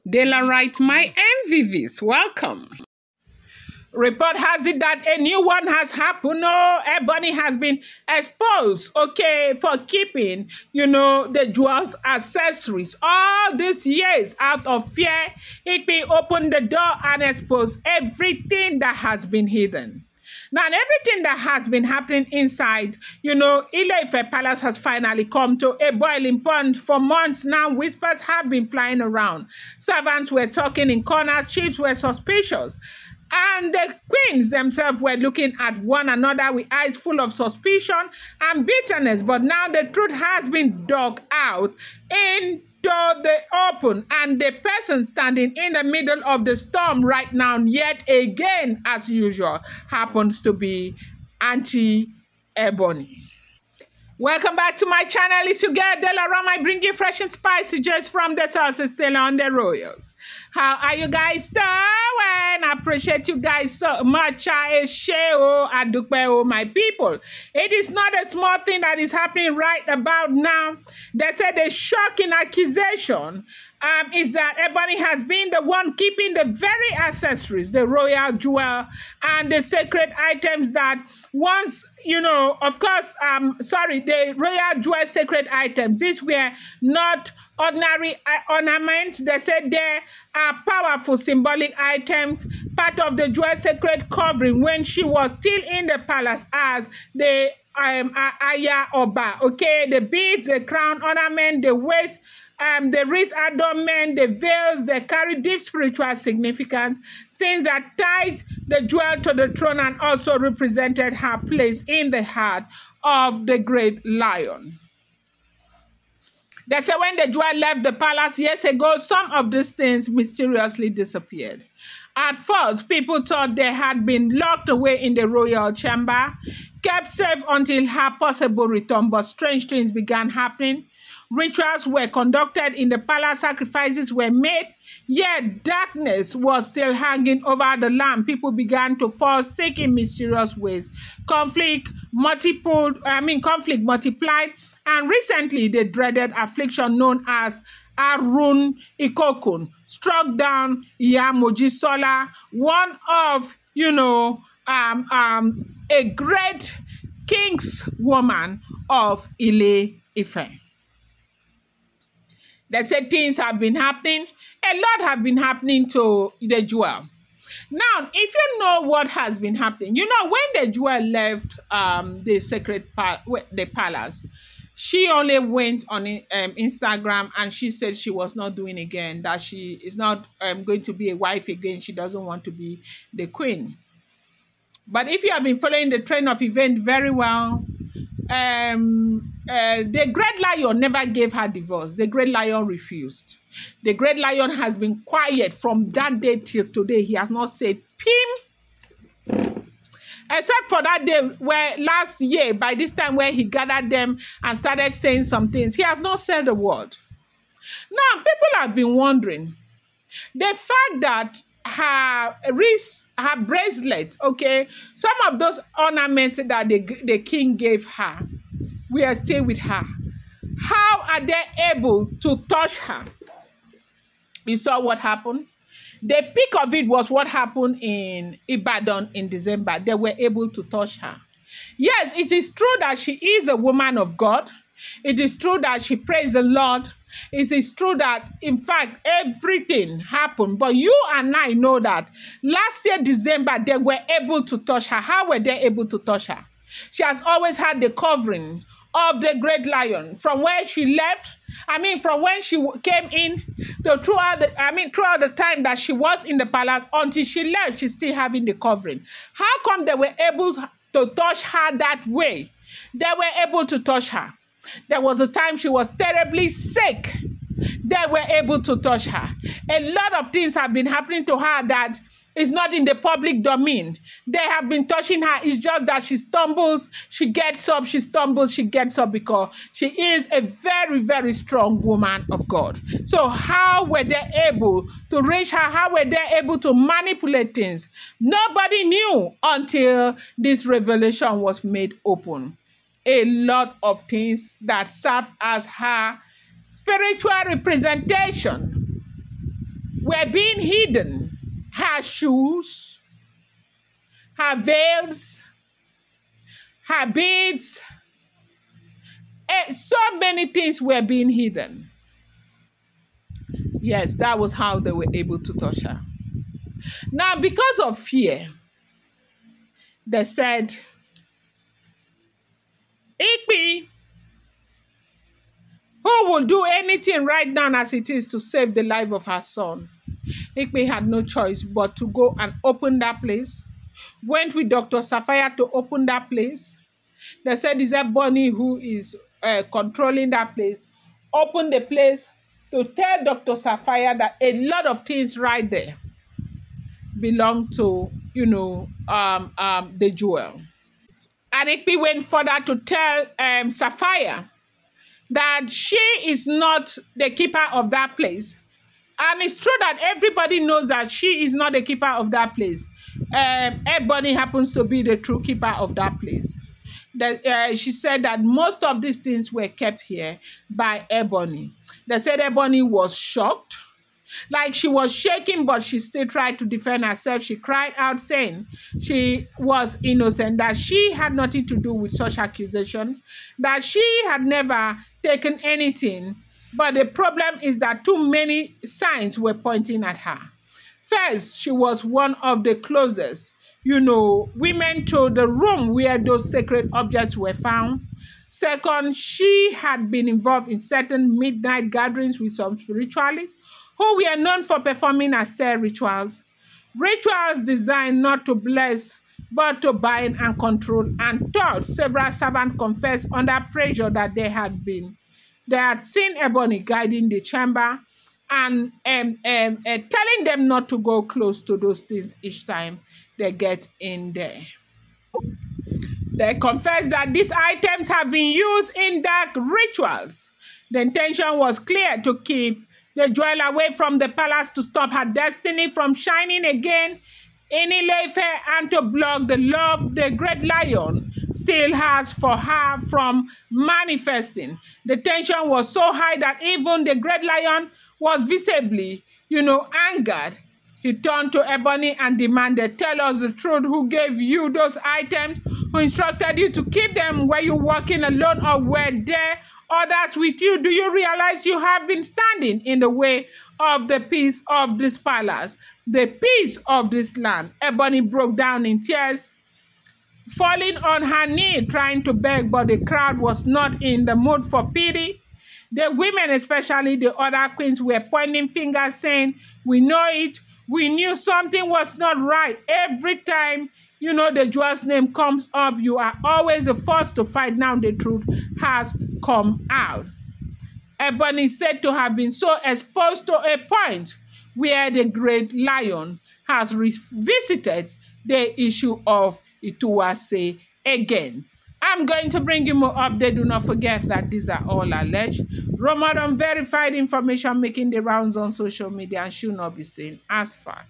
Dela writes, my MVVs, welcome. Report has it that a new one has happened. No, Ebony has been exposed, okay, for keeping, the jewels accessories all these years out of fear. It will open the door and expose everything that has been hidden. Now, everything that has been happening inside, Ile-Ife Palace has finally come to a boiling point. For months now, whispers have been flying around. Servants were talking in corners, chiefs were suspicious. And the queens themselves were looking at one another with eyes full of suspicion and bitterness. But now the truth has been dug out into the open. And the person standing in the middle of the storm right now, yet again, as usual, happens to be Auntie Ebony. Welcome back to my channel. It's your girl Dela Ram. I bring you fresh and spicy just from the sources still on the royals. How are you guys doing? I appreciate you guys so much. I share my people. It is not a small thing that is happening right about now. They said a shocking accusation is that Ebony has been the one keeping the very accessories, the royal jewel and the sacred items that once, of course, the royal jewel sacred items. These were not ordinary ornaments. They said they are powerful symbolic items, part of the jewel sacred covering when she was still in the palace as the Aya Oba. Okay, the beads, the crown ornament, the waist, the wrist adornment, the veils, they carry deep spiritual significance, things that tied the jewel to the throne and also represented her place in the heart of the great lion. They say when the jewel left the palace years ago, some of these things mysteriously disappeared. At first, people thought they had been locked away in the royal chamber, kept safe until her possible return, but strange things began happening. Rituals were conducted in the palace, sacrifices were made, yet darkness was still hanging over the land. People began to fall sick in mysterious ways. Conflict multiplied, and recently the dreaded affliction known as Arun Ikokun struck down Iyamojisola, one of, a great king's woman of Ile-Ife. They said things have been happening. A lot have been happening to the jewel. Now, if you know what has been happening, when the jewel left the sacred the palace, she only went on Instagram and she said she was not doing again, that she is not going to be a wife again. She doesn't want to be the queen. But if you have been following the train of events very well, the great lion never gave her divorce. The great lion refused. The great lion has been quiet from that day till today. He has not said pim. Except for that day where last year, by this time where he gathered them and started saying some things, he has not said a word. Now, people have been wondering, the fact that her wrist, her bracelet, okay, some of those ornaments that the king gave her, we are still with her. How are they able to touch her? You saw what happened? The peak of it was what happened in Ibadan in December. They were able to touch her. Yes, it is true that she is a woman of God. It is true that she praised the Lord. It is true that, in fact, everything happened. But you and I know that last year, December, they were able to touch her. How were they able to touch her? She has always had the covering of the great lion from where she left. From when she came in, throughout the time that she was in the palace until she left, she's still having the covering. How come they were able to touch her that way? They were able to touch her. There was a time she was terribly sick. They were able to touch her. A lot of things have been happening to her that is not in the public domain. They have been touching her. It's just that she stumbles, she gets up, she stumbles, she gets up, because she is a very, very strong woman of God. So how were they able to reach her? How were they able to manipulate things? Nobody knew until this revelation was made open. A lot of things that serve as her spiritual representation were being hidden. Her shoes, her veils, her beads, so many things were being hidden. Yes, that was how they were able to touch her. Now, because of fear, they said, Ikpi, who will do anything right now as it is to save the life of her son. Ikpi had no choice but to go and open that place. Went with Dr. Sapphire to open that place. They said, is that Ebony who is controlling that place? Open the place to tell Dr. Sapphire that a lot of things right there belong to, the jewel. And Ikpi went further to tell Sapphire that she is not the keeper of that place. And it's true that everybody knows that she is not the keeper of that place. Ebony happens to be the true keeper of that place. That she said that most of these things were kept here by Ebony. They said Ebony was shocked. Like she was shaking, but she still tried to defend herself. She cried out saying she was innocent, that she had nothing to do with such accusations, that she had never taken anything. But the problem is that too many signs were pointing at her. First, she was one of the closest, women to the room where those sacred objects were found. Second, she had been involved in certain midnight gatherings with some spiritualists who were known for performing assault rituals. Rituals designed not to bless, but to bind and control. And third, several servants confessed under pressure that they had seen Ebony guiding the chamber and telling them not to go close to those things each time they get in there. They confessed that these items have been used in dark rituals. The intention was clear: to keep the jewel away from the palace, to stop her destiny from shining again in Ile-Ife, and to block the love the great lion still has for her from manifesting. The tension was so high that even the great lion was visibly, angered. He turned to Ebony and demanded, tell us the truth. Who gave you those items? Who instructed you to keep them? Were you walking alone, or were there others with you? Do you realize you have been standing in the way of the peace of this palace, the peace of this land? Ebony broke down in tears, falling on her knee, trying to beg, but the crowd was not in the mood for pity. The women, especially the other queens, were pointing fingers saying, we know it. We knew something was not right. Every time, the jewel's name comes up, you are always the first to fight. Now the truth has come out. Ebony is said to have been so exposed to a point where the great lion has revisited the issue of Ituwase again. I'm going to bring you more updates. Do not forget that these are all alleged, rumored, unverified information making the rounds on social media and should not be seen as fact.